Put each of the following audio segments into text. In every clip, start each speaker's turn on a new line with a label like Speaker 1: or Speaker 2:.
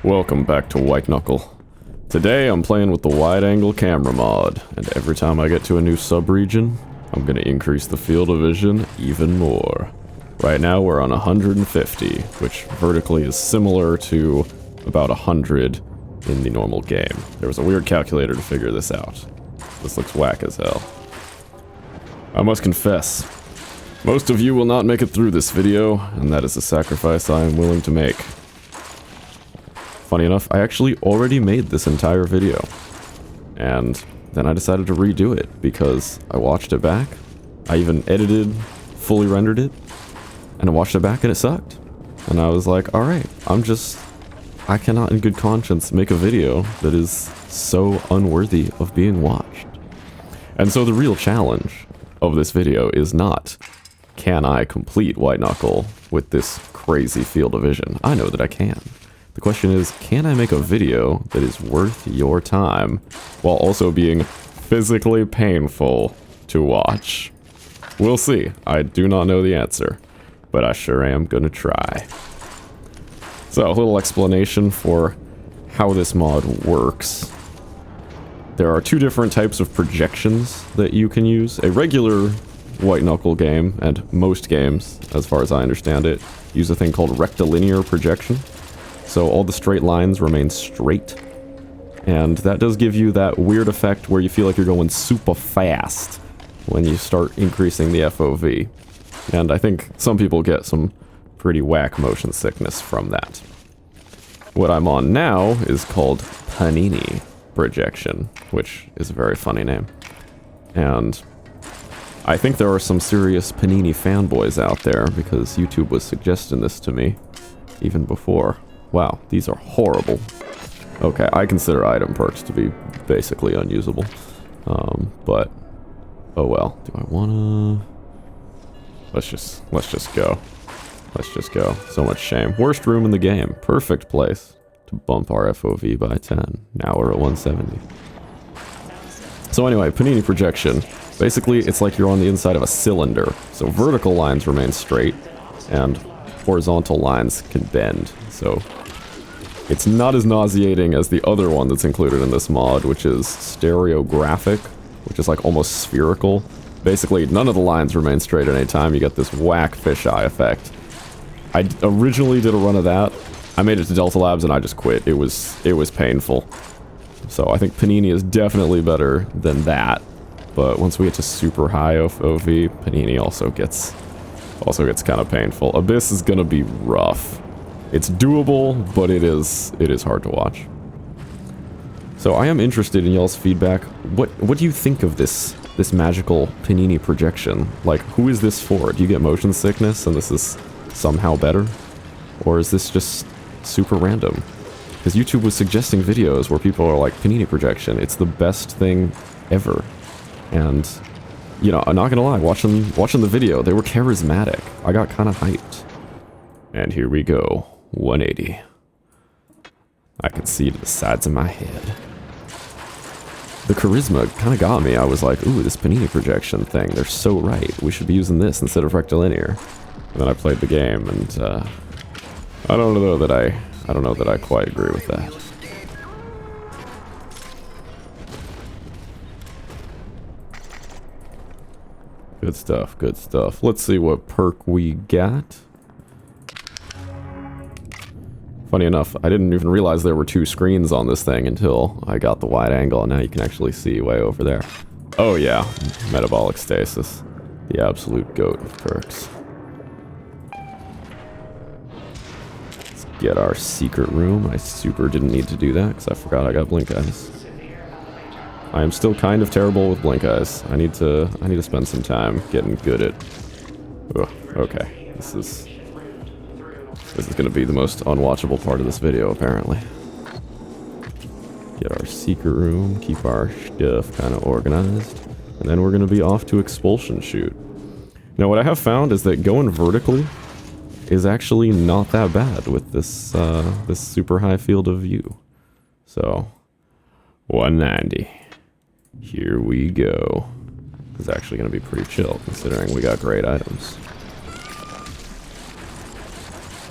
Speaker 1: Welcome back to White Knuckle. Today I'm playing with the wide-angle camera mod, and every time I get to a new subregion, I'm gonna increase the field of vision even more. Right now we're on 150, which vertically is similar to about 100 in the normal game. There was a weird calculator to figure this out. This looks whack as hell. I must confess, most of you will not make it through this video, and that is a sacrifice I am willing to make. Funny enough, I actually already made this entire video, and then I decided to redo it because I watched it back. I even edited, fully rendered it, and I watched it back and it sucked. And I was like, alright, I cannot in good conscience make a video that is so unworthy of being watched. And so the real challenge of this video is not, can I complete White Knuckle with this crazy field of vision? I know that I can. The question is, can I make a video that is worth your time while also being physically painful to watch? We'll see. I do not know the answer, but I sure am gonna try. So, a little explanation for how this mod works. There are two different types of projections that you can use. A regular White Knuckle game, and most games, as far as I understand it, use a thing called rectilinear projection. So all the straight lines remain straight, and that does give you that weird effect where you feel like you're going super fast when you start increasing the FOV. And I think some people get some pretty whack motion sickness from that. What I'm on now is called Panini Projection, which is a very funny name. And I think there are some serious Panini fanboys out there because YouTube was suggesting this to me even before. Wow, these are horrible. Okay, I consider item perks to be basically unusable. But oh well. Do I wanna? Let's just go. Let's just go. So much shame. Worst room in the game. Perfect place to bump our FOV by 10. Now we're at 170. So anyway, Panini Projection. Basically, it's like you're on the inside of a cylinder. So vertical lines remain straight, and horizontal lines can bend. So it's not as nauseating as the other one that's included in this mod, which is stereographic, which is like almost spherical. Basically, none of the lines remain straight at any time. You get this whack fisheye effect. I originally did a run of that. I made it to Delta Labs and I just quit. It was painful. So I think Panini is definitely better than that. But once we get to super high FOV, Panini also gets kind of painful. Abyss is gonna be rough. It's doable, but it is hard to watch. So I am interested in y'all's feedback. What do you think of this magical Panini projection? Like, who is this for? Do you get motion sickness and this is somehow better? Or is this just super random? Because YouTube was suggesting videos where people are like, Panini projection, it's the best thing ever. And, you know, I'm not gonna lie, watching the video, they were charismatic. I got kind of hyped. And here we go. 180. I can see to the sides of my head. The charisma kind of got me. I was like, ooh, this Panini projection thing, they're so right. We should be using this instead of rectilinear. And then I played the game, and I don't know that I quite agree with that. Good stuff, good stuff. Let's see what perk we got. Funny enough, I didn't even realize there were two screens on this thing until I got the wide angle, and now you can actually see way over there. Oh yeah, metabolic stasis. The absolute goat of perks. Let's get our secret room. I super didn't need to do that because I forgot I got blink eyes. I am still kind of terrible with blink eyes. I need to spend some time getting good at... Ugh, okay, this is gonna be the most unwatchable part of this video, apparently. Get our secret room, keep our stuff kind of organized, and then we're gonna be off to expulsion shoot. Now, what I have found is that going vertically is actually not that bad with this this super high field of view. So, 190. Here we go. It's actually gonna be pretty chill, considering we got great items.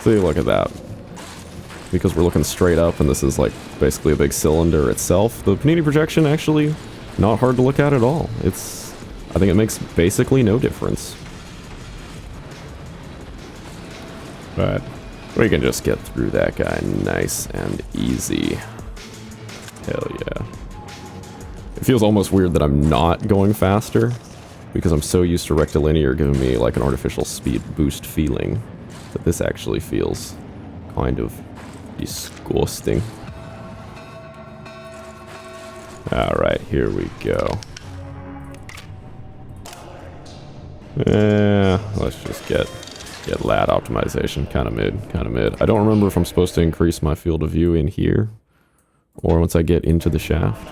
Speaker 1: See, look at that. because we're looking straight up and this is like basically a big cylinder itself. The Panini Projection actually not hard to look at all. I think it makes basically no difference. But we can just get through that guy nice and easy. Hell yeah. It feels almost weird that I'm not going faster, because I'm so used to rectilinear giving me like an artificial speed boost feeling, that this actually feels kind of disgusting. Alright, here we go. Let's just get lat optimization, kind of mid. I don't remember if I'm supposed to increase my field of view in here, or once I get into the shaft.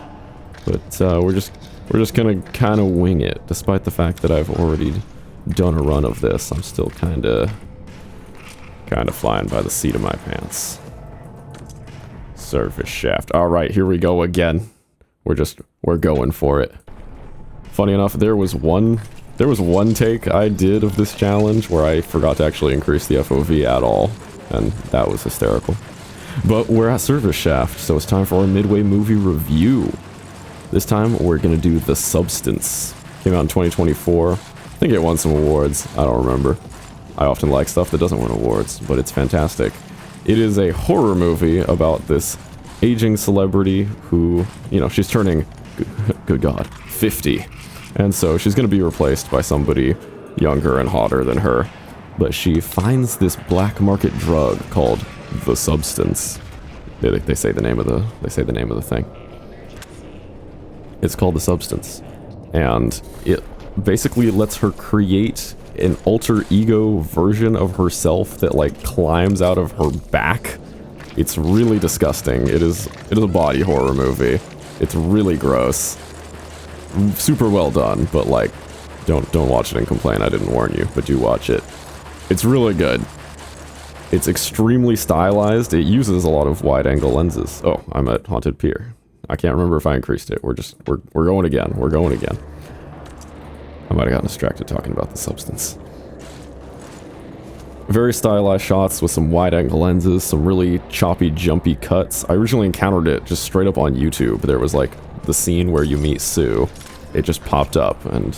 Speaker 1: But we're just gonna kind of wing it, despite the fact that I've already done a run of this. I'm still kind of flying by the seat of my pants. Surface shaft. All right, here we go again. We're going for it. Funny enough, there was one take I did of this challenge where I forgot to actually increase the FOV at all, and that was hysterical. But we're at surface shaft, so it's time for our midway movie review. This time, we're gonna do The Substance. Came out in 2024. I think it won some awards. I don't remember. I often like stuff that doesn't win awards, but it's fantastic. It is a horror movie about this aging celebrity who, you know, she's turning, good God, 50. And so she's gonna be replaced by somebody younger and hotter than her. But she finds this black market drug called The Substance. They say the name of the thing. It's called The Substance, and it basically lets her create an alter ego version of herself that like climbs out of her back. It's really disgusting. It is a body horror movie. It's really gross. Super well done, but like, don't watch it and complain I didn't warn you, but do watch it. It's really good. It's extremely stylized. It uses a lot of wide-angle lenses. Oh, I'm at Haunted Pier. I can't remember if I increased it. We're going again. We're going again. I might have gotten distracted talking about The Substance. Very stylized shots with some wide-angle lenses, some really choppy, jumpy cuts. I originally encountered it just straight up on YouTube. There was like the scene where you meet Sue. It just popped up, and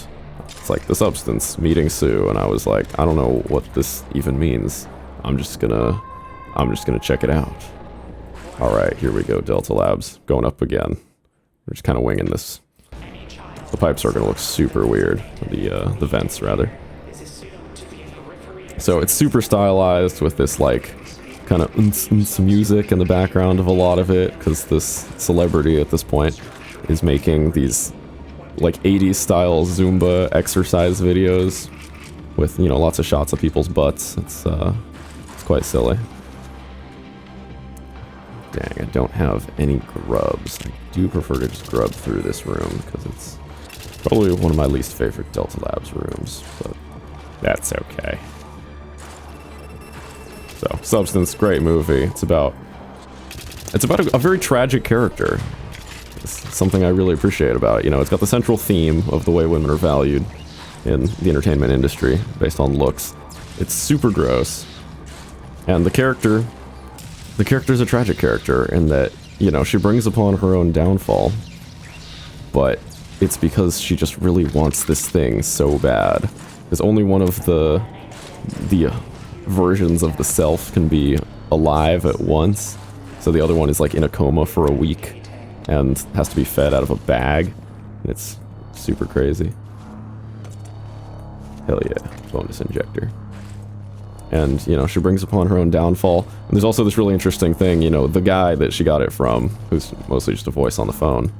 Speaker 1: it's like The Substance meeting Sue, and I was like, I don't know what this even means. I'm just gonna check it out. Alright, here we go, Delta Labs. Going up again. We're just kind of winging this. The pipes are going to look super weird. The vents, rather. So it's super stylized with this, like, kind of music in the background of a lot of it, because this celebrity at this point is making these, like, 80s style Zumba exercise videos with, you know, lots of shots of people's butts. It's quite silly. Dang, I don't have any grubs. I do prefer to just grub through this room, because it's probably one of my least favorite Delta Labs rooms, but that's okay. So, Substance, great movie. It's about a very tragic character. It's something I really appreciate about it. You know, it's got the central theme of the way women are valued in the entertainment industry, based on looks. It's super gross. And the character's a tragic character in that, you know, she brings upon her own downfall, but it's because she just really wants this thing so bad. Because only one of the versions of the self can be alive at once, so the other one is like in a coma for a week and has to be fed out of a bag. It's super crazy. Hell yeah, bonus injector. And, you know, she brings upon her own downfall. And there's also this really interesting thing, you know, the guy that she got it from, who's mostly just a voice on the phone,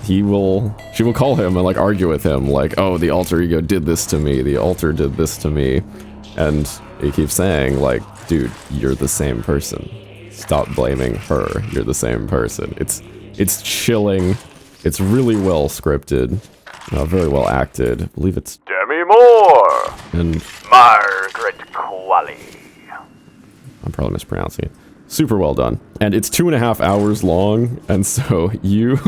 Speaker 1: she will call him and, like, argue with him, like, oh, the alter ego did this to me, the alter did this to me. And he keeps saying, like, dude, you're the same person. Stop blaming her, you're the same person. It's chilling, it's really well scripted, very well acted. I believe it's
Speaker 2: Demi Moore
Speaker 1: and
Speaker 2: Margaret Qualley.
Speaker 1: I'm probably mispronouncing it. Super well done. And it's 2.5 hours long, and so you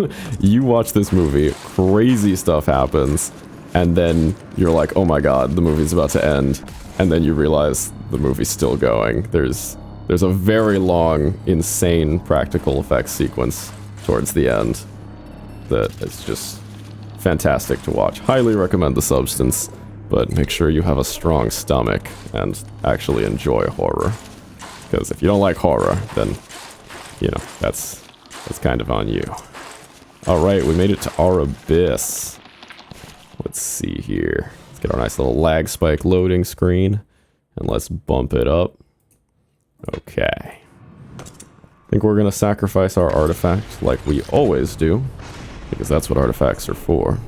Speaker 1: watch this movie, crazy stuff happens, and then you're like, oh my god, the movie's about to end, and then you realize the movie's still going. There's There's a very long, insane practical effects sequence towards the end that is just fantastic to watch. Highly recommend The Substance, but make sure you have a strong stomach and actually enjoy horror. Because if you don't like horror, then, you know, that's kind of on you. Alright, we made it to our abyss. Let's see here. Let's get our nice little lag spike loading screen, and let's bump it up. Okay. I think we're gonna sacrifice our artifact like we always do, because that's what artifacts are for.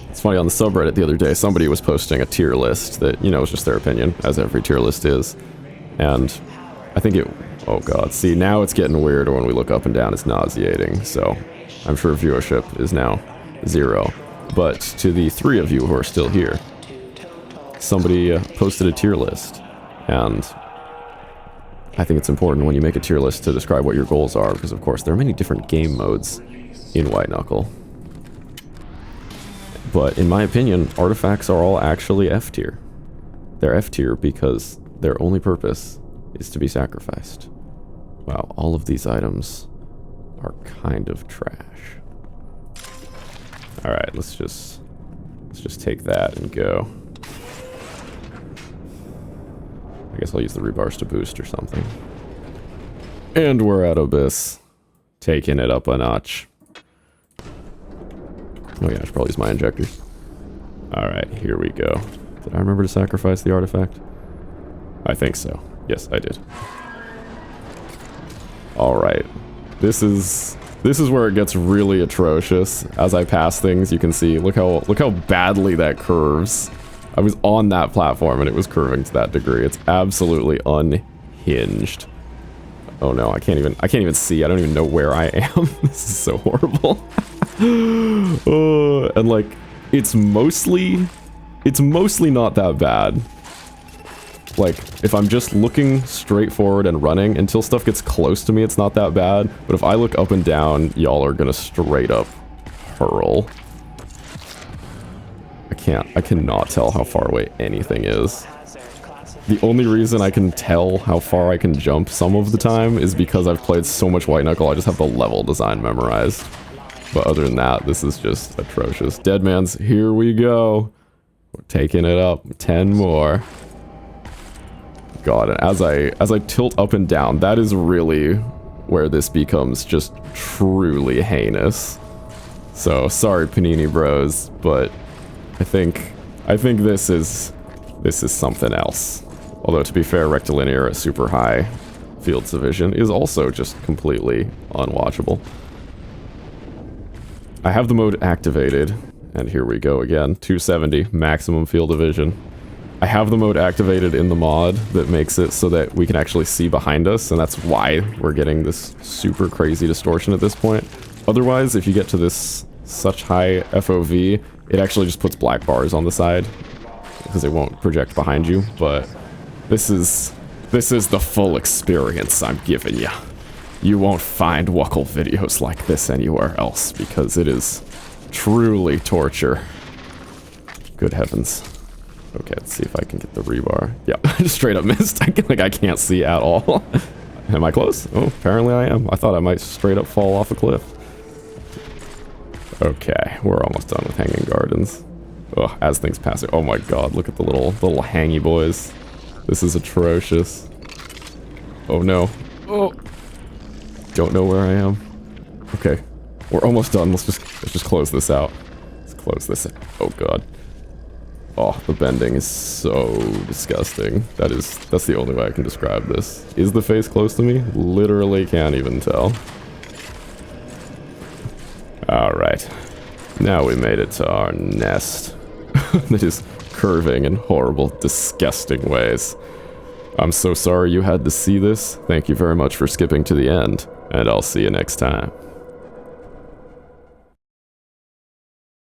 Speaker 1: It's funny, on the subreddit the other day, somebody was posting a tier list that, you know, was just their opinion, as every tier list is. And I think it... oh god, see, now it's getting weird when we look up and down, it's nauseating, so I'm sure viewership is now 0. But to the 3 of you who are still here, somebody posted a tier list, and I think it's important when you make a tier list to describe what your goals are, because of course there are many different game modes in White Knuckle. But in my opinion, artifacts are all actually F tier. They're F tier because their only purpose is to be sacrificed. Wow, all of these items are kind of trash. Alright, let's just take that and go. I guess I'll use the rebars to boost or something. And we're at Abyss. Taking it up a notch. Oh yeah, I should probably use my injectors. Alright, here we go. Did I remember to sacrifice the artifact? I think so. Yes, I did. Alright. This is where it gets really atrocious. As I pass things, you can see, look how badly that curves. I was on that platform and it was curving to that degree. It's absolutely unhinged. Oh no, I can't even see. I don't even know where I am. This is so horrible. And like, it's mostly not that bad. Like, if I'm just looking straight forward and running, until stuff gets close to me, it's not that bad. But if I look up and down, y'all are gonna straight up hurl. I cannot tell how far away anything is. The only reason I can tell how far I can jump some of the time is because I've played so much White Knuckle, I just have the level design memorized. But other than that, this is just atrocious. Deadman's, here we go. We're taking it up. 10 more. God, and as I tilt up and down, that is really where this becomes just truly heinous. So, sorry Panini bros, but I think this is something else. Although to be fair, rectilinear at super high fields of vision is also just completely unwatchable. I have the mode activated, and here we go again, 270 maximum field of vision. I have the mode activated in the mod that makes it so that we can actually see behind us, and that's why we're getting this super crazy distortion at this point. Otherwise, if you get to this such high FOV, it actually just puts black bars on the side, because it won't project behind you, but this is the full experience I'm giving you. You won't find Knuckle videos like this anywhere else, because it is truly torture. Good heavens. Okay, let's see if I can get the rebar. Yeah, I just straight up missed. I can't see at all. Am I close? Oh, apparently I am. I thought I might straight up fall off a cliff. Okay, we're almost done with Hanging Gardens. Ugh, as things pass it. Oh my god, look at the little hangy boys. This is atrocious. Oh no. Oh. Don't know where I am. Okay, we're almost done. Let's just close this out. Let's close this out. Oh god. Oh, the bending is so disgusting. That's the only way I can describe this. Is the face close to me? Literally can't even tell. Alright. Now we made it to our nest. That is curving in horrible, disgusting ways. I'm so sorry you had to see this. Thank you very much for skipping to the end, and I'll see you next time.